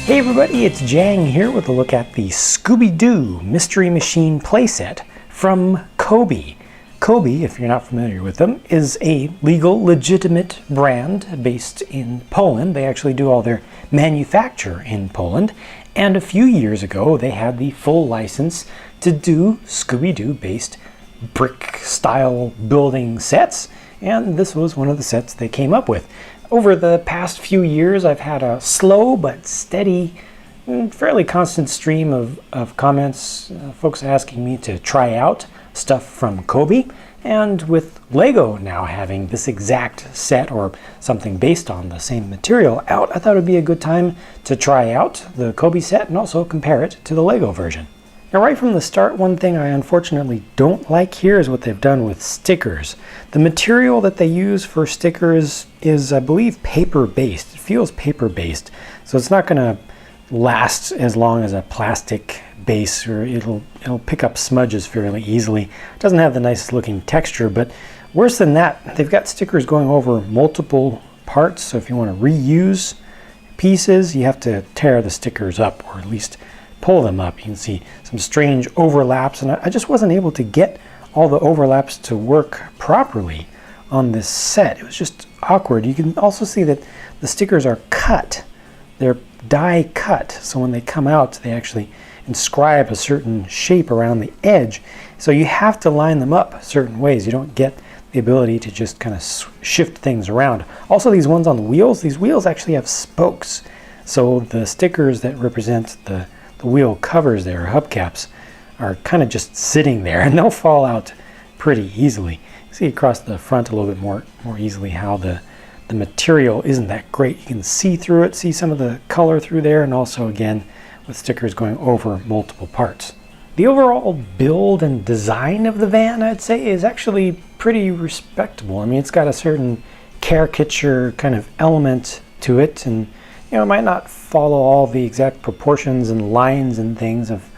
Hey everybody, it's Jang here with a look at the Scooby-Doo Mystery Machine playset from COBI. COBI, if you're not familiar with them, is a legal, legitimate brand based in Poland. They actually do all their manufacture in Poland. And a few years ago, they had the full license to do Scooby-Doo based brick-style building sets. And this was one of the sets they came up with. Over the past few years, I've had a slow but steady, fairly constant stream of comments, folks asking me to try out stuff from COBI. And with Lego now having this exact set or something based on the same material out, I thought it would be a good time to try out the COBI set and also compare it to the Lego version. Now, right from the start, one thing I unfortunately don't like here is what they've done with stickers. The material that they use for stickers is, I believe, paper-based. It feels paper-based, so it's not going to last as long as a plastic base, or it'll pick up smudges fairly easily. It doesn't have the nicest looking texture, but worse than that, they've got stickers going over multiple parts, so if you want to reuse pieces, you have to tear the stickers up, or at least pull them up. You can see some strange overlaps, and I just wasn't able to get all the overlaps to work properly on this set. It was just awkward. You can also see that the stickers are cut. They're die cut, so when they come out, they actually inscribe a certain shape around the edge. So you have to line them up certain ways. You don't get the ability to just kind of shift things around. Also, these ones on the wheels, these wheels actually have spokes. So the stickers that represent the wheel covers there, hubcaps, are kind of just sitting there, and they'll fall out pretty easily. You see across the front a little bit more easily how the material isn't that great. You can see through it, see some of the color through there, and also again with stickers going over multiple parts. The overall build and design of the van, I'd say, is actually pretty respectable. I mean, it's got a certain caricature kind of element to it, and it might not follow all the exact proportions and lines and things of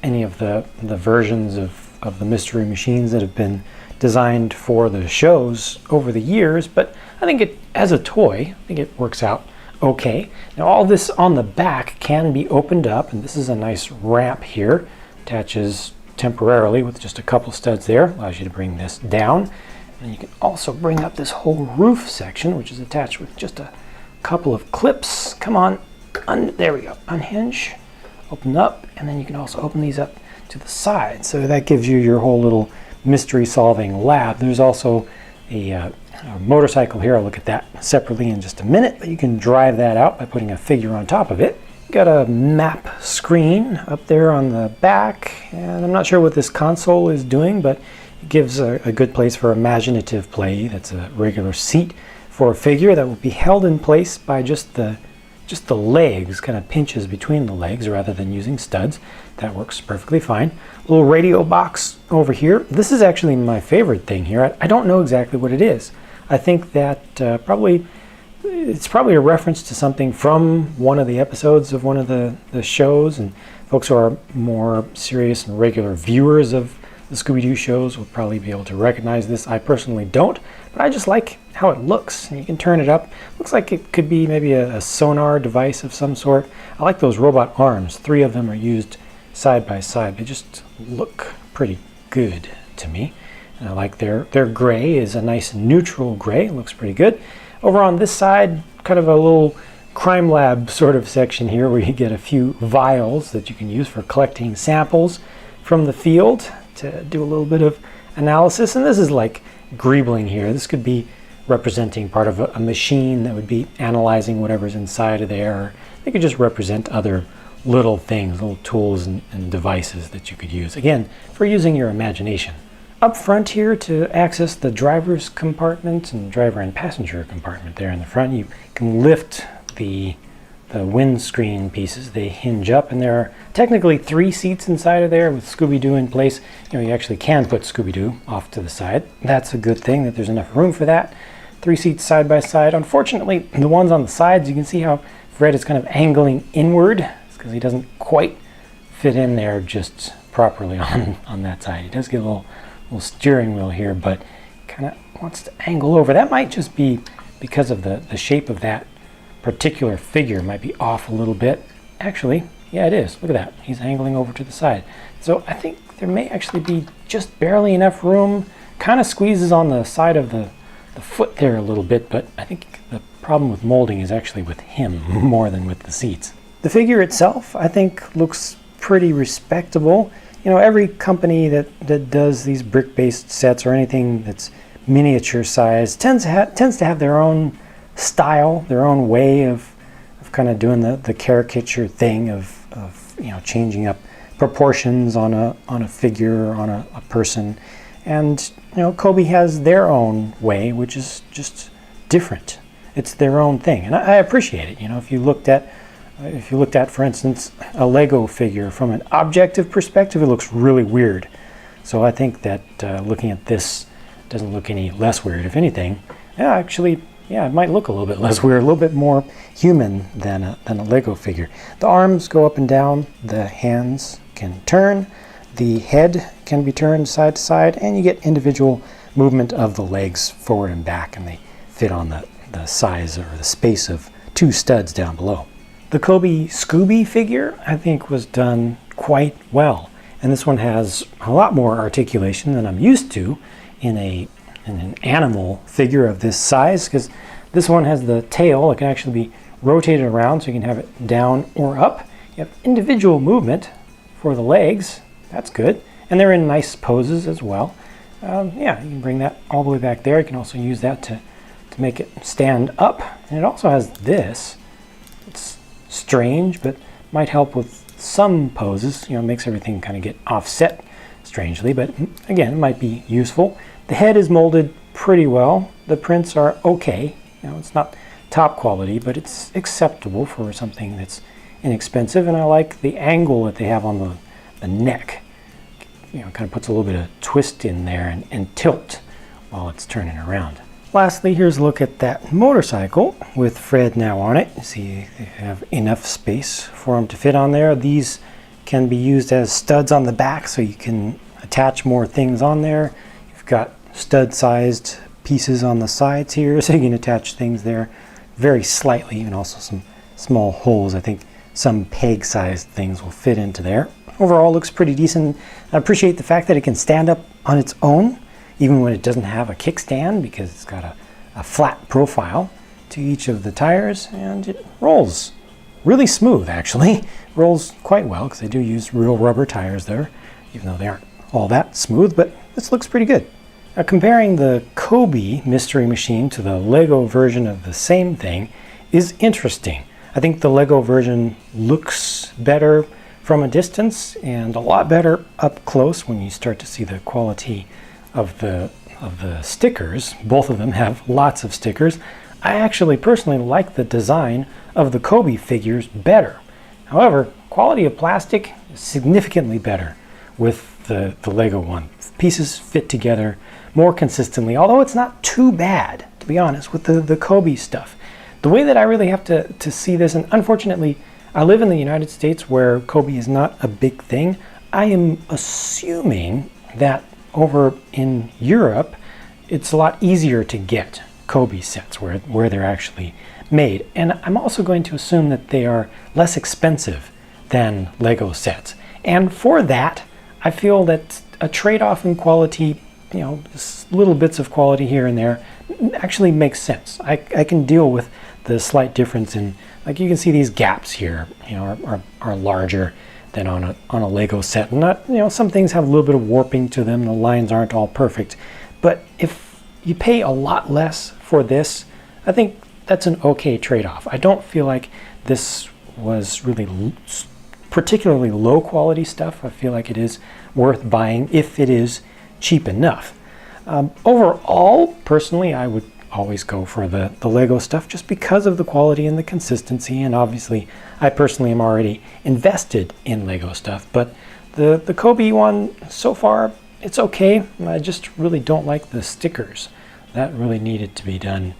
any of the versions of the Mystery Machines that have been designed for the shows over the years, but I think it, as a toy, I think it works out okay. Now, all this on the back can be opened up, and this is a nice ramp here. Attaches temporarily with just a couple studs there, allows you to bring this down. And you can also bring up this whole roof section, which is attached with just a couple of clips. Come on, there we go, unhinge, open up, and then you can also open these up to the side. So that gives you your whole little mystery solving lab. There's also a motorcycle here. I'll look at that separately in just a minute, but you can drive that out by putting a figure on top of it. Got a map screen up there on the back, and I'm not sure what this console is doing, but it gives a good place for imaginative play. That's a regular seat for a figure that will be held in place by just the legs, kind of pinches between the legs rather than using studs. That works perfectly fine. A little radio box over here. This is actually my favorite thing here. I don't know exactly what it is. I think that it's probably a reference to something from one of the episodes of one of the shows, and folks who are more serious and regular viewers of the Scooby-Doo shows will probably be able to recognize this. I personally don't, but I just like how it looks. You can turn it up. Looks like it could be maybe a sonar device of some sort. I like those robot arms. 3 of them are used side by side. They just look pretty good to me. And I like their gray is a nice neutral gray. It looks pretty good. Over on this side, kind of a little crime lab sort of section here where you get a few vials that you can use for collecting samples from the field to do a little bit of analysis. And this is like greebling here. This could be representing part of a machine that would be analyzing whatever's inside of there. Or they could just represent other little things, little tools and devices that you could use. Again, for using your imagination. Up front here, to access the driver's compartment and driver and passenger compartment there in the front, you can lift the windscreen pieces. They hinge up, and there are technically 3 seats inside of there with Scooby-Doo in place. You actually can put Scooby-Doo off to the side. That's a good thing that there's enough room for that. 3 seats side by side. Unfortunately, the ones on the sides, you can see how Fred is kind of angling inward. It's because he doesn't quite fit in there just properly on that side. He does get a little steering wheel here, but kind of wants to angle over. That might just be because of the shape of that particular figure might be off a little bit. Actually, yeah, it is. Look at that. He's angling over to the side. So I think there may actually be just barely enough room. Kind of squeezes on the side of the foot there a little bit, but I think the problem with molding is actually with him more than with the seats. The figure itself, I think, looks pretty respectable. You know, every company that does these brick-based sets or anything that's miniature size tends to have their own style, their own way of kind of doing the caricature thing of you know, changing up proportions on a figure or on a person. And you know, COBI has their own way, which is just different. It's their own thing, and I appreciate it. You know, if you looked at, for instance, a Lego figure from an objective perspective, it looks really weird. So I think that looking at this doesn't look any less weird. If anything, yeah, actually, yeah, it might look a little bit less weird, a little bit more human than a Lego figure. The arms go up and down, the hands can turn, the head can be turned side to side, and you get individual movement of the legs forward and back, and they fit on the size or the space of two studs down below. The COBI Scooby figure, I think, was done quite well, and this one has a lot more articulation than I'm used to in an animal figure of this size, because this one has the tail. It can actually be rotated around, so you can have it down or up. You have individual movement for the legs. That's good, and they're in nice poses as well. Yeah, you can bring that all the way back there. You can also use that to make it stand up, and it also has this. It's strange, but might help with some poses. You know, it makes everything kind of get offset strangely, but again, it might be useful. The head is molded pretty well. The prints are okay. You know, it's not top quality, but it's acceptable for something that's inexpensive, and I like the angle that they have on the neck. You know, kind of puts a little bit of twist in there and tilt while it's turning around. Lastly, here's a look at that motorcycle with Fred now on it. You see, they have enough space for him to fit on there. These can be used as studs on the back, so you can attach more things on there. You've got stud-sized pieces on the sides here, so you can attach things there very slightly, and also some small holes. I think some peg-sized things will fit into there. Overall, looks pretty decent. I appreciate the fact that it can stand up on its own, even when it doesn't have a kickstand, because it's got a flat profile to each of the tires, and it rolls really smooth, actually. Rolls quite well, because they do use real rubber tires there, even though they aren't all that smooth, but this looks pretty good. Now, comparing the COBI Mystery Machine to the Lego version of the same thing is interesting. I think the Lego version looks better from a distance and a lot better up close when you start to see the quality of the stickers. Both of them have lots of stickers. I actually personally like the design of the COBI figures better. However, quality of plastic is significantly better with the Lego one. Pieces fit together more consistently, although it's not too bad, to be honest, with the COBI stuff. The way that I really have to see this, and unfortunately, I live in the United States where COBI is not a big thing. I am assuming that over in Europe, it's a lot easier to get COBI sets where they're actually made. And I'm also going to assume that they are less expensive than Lego sets. And for that, I feel that a trade-off in quality, you know, little bits of quality here and there, actually makes sense. I can deal with the slight difference in, like, you can see these gaps here, you know, are larger than on a Lego set. And not, you know, some things have a little bit of warping to them. The lines aren't all perfect. But if you pay a lot less for this, I think that's an okay trade-off. I don't feel like this was really particularly low quality stuff. I feel like it is worth buying if it is cheap enough. Overall, personally, I would always go for the Lego stuff just because of the quality and the consistency, and obviously I personally am already invested in Lego stuff, but the COBI one, so far, it's okay. I just really don't like the stickers. That really needed to be done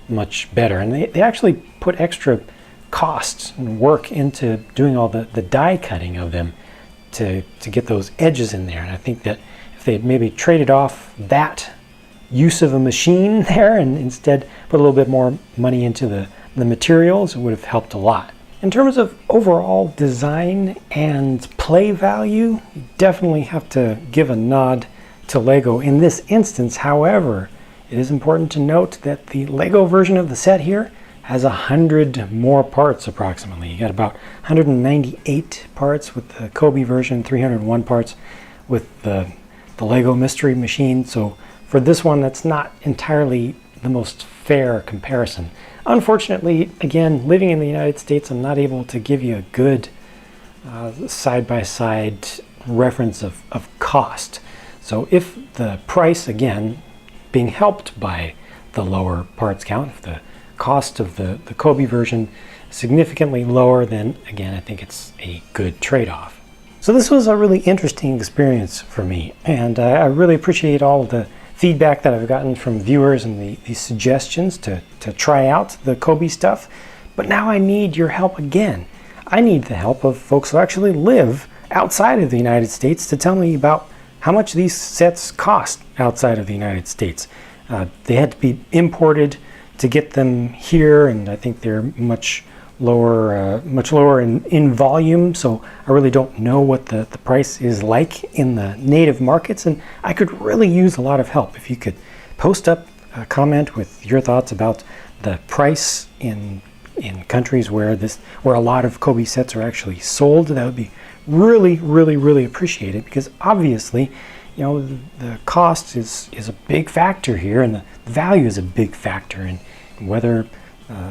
much better, and they actually put extra costs and work into doing all the die cutting of them to get those edges in there, and I think that if they had maybe traded off that use of a machine there and instead put a little bit more money into the the materials, it would have helped a lot. In terms of overall design and play value, you definitely have to give a nod to Lego in this instance. However, it is important to note that the Lego version of the set here has 100 more parts approximately. You got about 198 parts with the COBI version, 301 parts with the Lego Mystery Machine. So for this one, that's not entirely the most fair comparison. Unfortunately, again, living in the United States, I'm not able to give you a good side-by-side reference of cost. So if the price, again, being helped by the lower parts count, if the cost of the COBI version is significantly lower, then again, I think it's a good trade-off. So this was a really interesting experience for me, and I really appreciate all of the feedback that I've gotten from viewers and the suggestions to try out the COBI stuff. But now I need your help again. I need the help of folks who actually live outside of the United States to tell me about how much these sets cost outside of the United States. They had to be imported to get them here, and I think they're much lower in volume, so I really don't know what the price is like in the native markets, and I could really use a lot of help. If you could post up a comment with your thoughts about the price in countries where a lot of COBI sets are actually sold, that would be really appreciated, because obviously, you know, the cost is a big factor here, and the value is a big factor in whether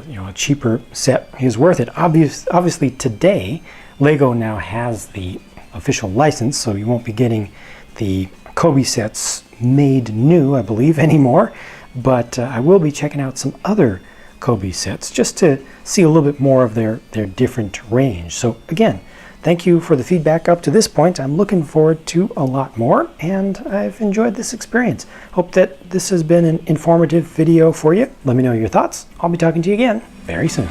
you know, a cheaper set is worth it. Obviously today, Lego now has the official license, so you won't be getting the COBI sets made new, I believe, anymore. But I will be checking out some other COBI sets just to see a little bit more of their different range. So again, thank you for the feedback up to this point. I'm looking forward to a lot more, and I've enjoyed this experience. Hope that this has been an informative video for you. Let me know your thoughts. I'll be talking to you again very soon.